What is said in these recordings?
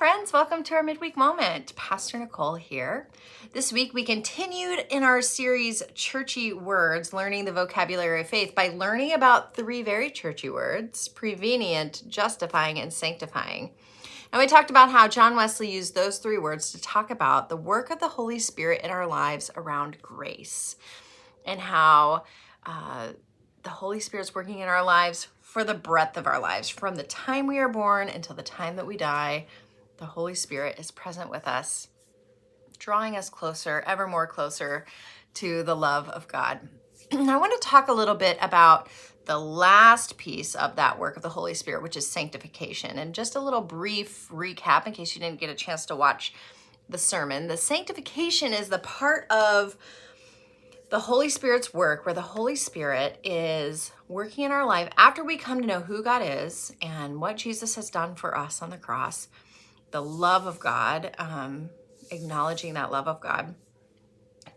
friends, welcome to our Midweek Moment. Pastor Nicole here. This week we continued in our series, Churchy Words, learning the vocabulary of faith by learning about three very churchy words, prevenient, justifying, and sanctifying. And we talked about how John Wesley used those three words to talk about the work of the Holy Spirit in our lives around grace, and how the Holy Spirit's working in our lives for the breadth of our lives, from the time we are born until the time that we die. The Holy Spirit is present with us, drawing us closer, ever more closer to the love of God. I want to talk a little bit about the last piece of that work of the Holy Spirit, which is sanctification. And just a little brief recap in case you didn't get a chance to watch the sermon. The sanctification is the part of the Holy Spirit's work where the Holy Spirit is working in our life after we come to know who God is and what Jesus has done for us on the cross. The love of God, acknowledging that love of God.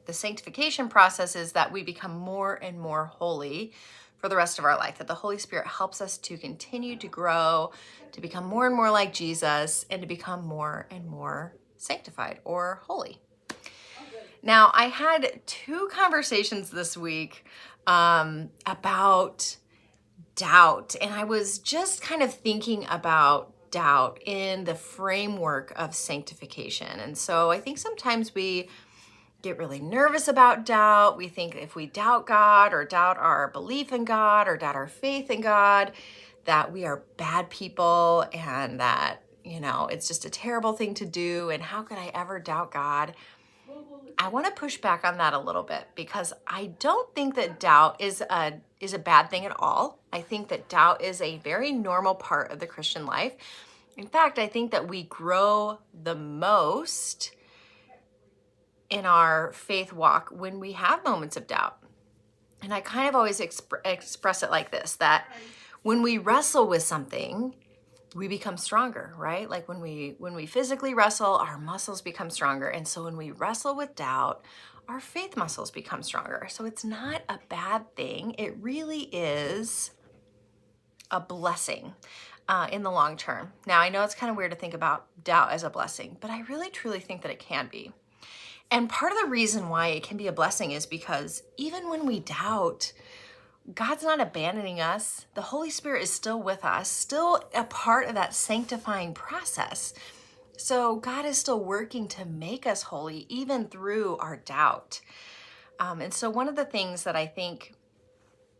The sanctification process is that we become more and more holy for the rest of our life, that the Holy Spirit helps us to continue to grow, to become more and more like Jesus, and to become more and more sanctified or holy. Now, I had two conversations this week about doubt, and I was just kind of thinking about doubt in the framework of sanctification. And so I think sometimes we get really nervous about doubt. We think if we doubt God or doubt our belief in God or doubt our faith in God, that we are bad people and that, it's just a terrible thing to do. And how could I ever doubt God? I want to push back on that a little bit because I don't think that doubt is a bad thing at all. I think that doubt is a very normal part of the Christian life. In fact, I think that we grow the most in our faith walk when we have moments of doubt. And I kind of always express it like this, that when we wrestle with something, we become stronger, right? Like when we physically wrestle, our muscles become stronger. And so when we wrestle with doubt, our faith muscles become stronger. So it's not a bad thing. It really is a blessing in the long term. Now, I know it's kind of weird to think about doubt as a blessing, but I really, truly think that it can be. And part of the reason why it can be a blessing is because even when we doubt, God's not abandoning us. The Holy Spirit is still with us, still a part of that sanctifying process. So God is still working to make us holy, even through our doubt. And so one of the things that I think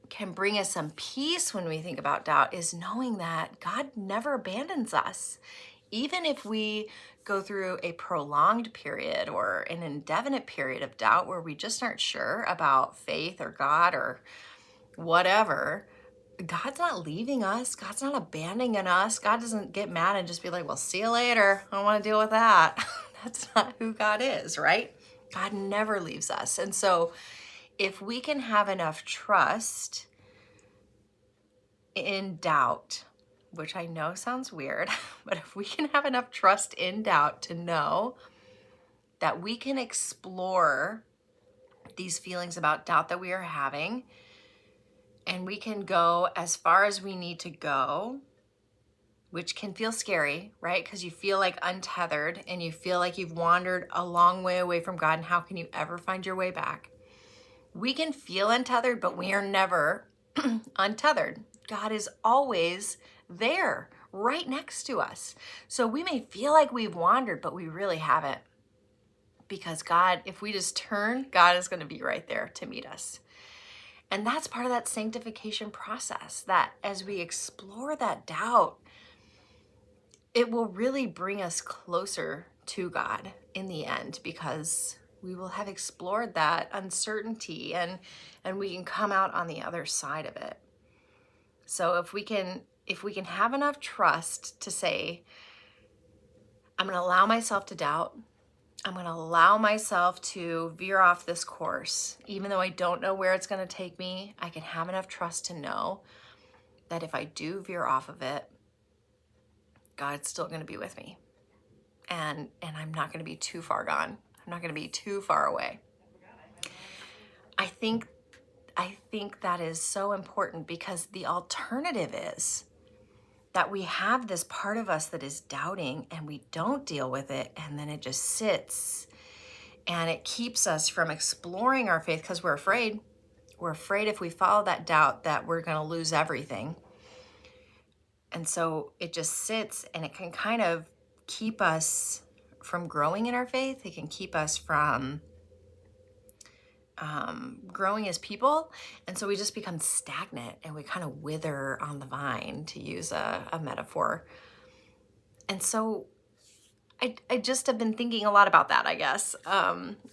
can bring us some peace when we think about doubt is knowing that God never abandons us. Even if we go through a prolonged period or an indefinite period of doubt where we just aren't sure about faith or God or whatever, God's not leaving us. God's not abandoning us. God doesn't get mad and just be like, well, see you later. I don't want to deal with that. That's not who God is, right? God never leaves us. And so if we can have enough trust in doubt, which I know sounds weird, but if we can have enough trust in doubt to know that we can explore these feelings about doubt that we are having, and we can go as far as we need to go, which can feel scary, right? Because you feel like untethered and you feel like you've wandered a long way away from God, and how can you ever find your way back? We can feel untethered, but we are never untethered. God is always there, right next to us. So we may feel like we've wandered, but we really haven't. Because God, if we just turn, God is going to be right there to meet us. And that's part of that sanctification process, that as we explore that doubt, it will really bring us closer to God in the end, because we will have explored that uncertainty and we can come out on the other side of it. So if we can have enough trust to say, I'm going to allow myself to doubt, I'm going to allow myself to veer off this course, even though I don't know where it's going to take me, I can have enough trust to know that if I do veer off of it, God's still going to be with me. And I'm not going to be too far gone. I'm not going to be too far away. I think that is so important, because the alternative is that we have this part of us that is doubting and we don't deal with it, and then it just sits and it keeps us from exploring our faith because we're afraid. We're afraid if we follow that doubt that we're going to lose everything. And so it just sits, and it can kind of keep us from growing in our faith. It can keep us from growing as people. And so we just become stagnant and we kind of wither on the vine, to use a metaphor. And so I just have been thinking a lot about that, I guess,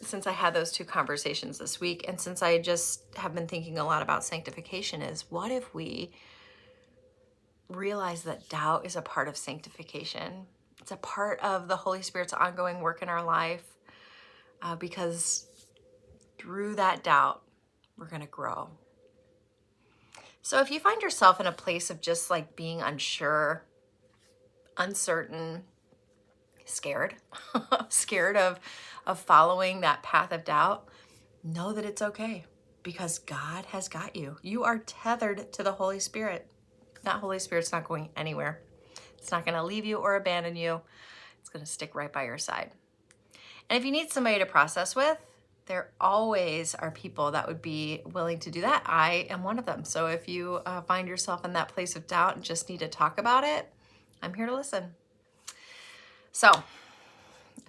since I had those two conversations this week. And since I just have been thinking a lot about sanctification, is what if we realize that doubt is a part of sanctification? It's a part of the Holy Spirit's ongoing work in our life, because through that doubt, we're going to grow. So if you find yourself in a place of just like being unsure, uncertain, scared, scared of following that path of doubt, know that it's okay, because God has got you. You are tethered to the Holy Spirit. That Holy Spirit's not going anywhere. It's not going to leave you or abandon you. It's going to stick right by your side. And if you need somebody to process with, there always are people that would be willing to do that. I am one of them. So if you find yourself in that place of doubt and just need to talk about it, I'm here to listen. So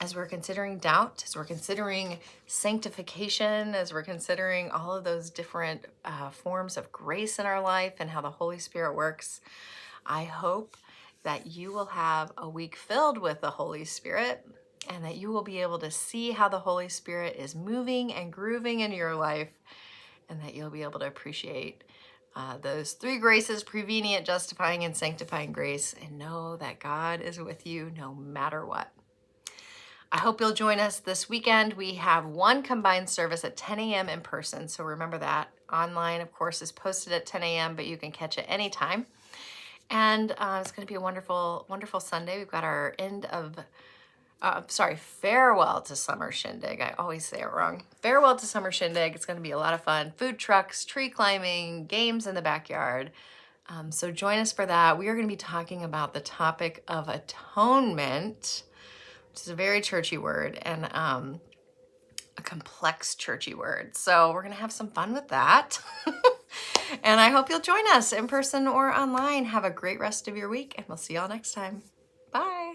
as we're considering doubt, as we're considering sanctification, as we're considering all of those different forms of grace in our life and how the Holy Spirit works, I hope that you will have a week filled with the Holy Spirit, and that you will be able to see how the Holy Spirit is moving and grooving in your life, and that you'll be able to appreciate those three graces: prevenient, justifying, and sanctifying grace, and know that God is with you no matter what. I hope you'll join us this weekend. We have one combined service at 10 a.m. in person, so remember that. Online, of course, is posted at 10 a.m., but you can catch it anytime. And it's going to be a wonderful, wonderful Sunday. We've got our farewell to summer shindig. I always say it wrong. Farewell to summer shindig. It's going to be a lot of fun. Food trucks, tree climbing, games in the backyard. So join us for that. We are going to be talking about the topic of atonement, which is a very churchy word, and a complex churchy word. So we're going to have some fun with that. And I hope you'll join us in person or online. Have a great rest of your week, and we'll see y'all next time. Bye.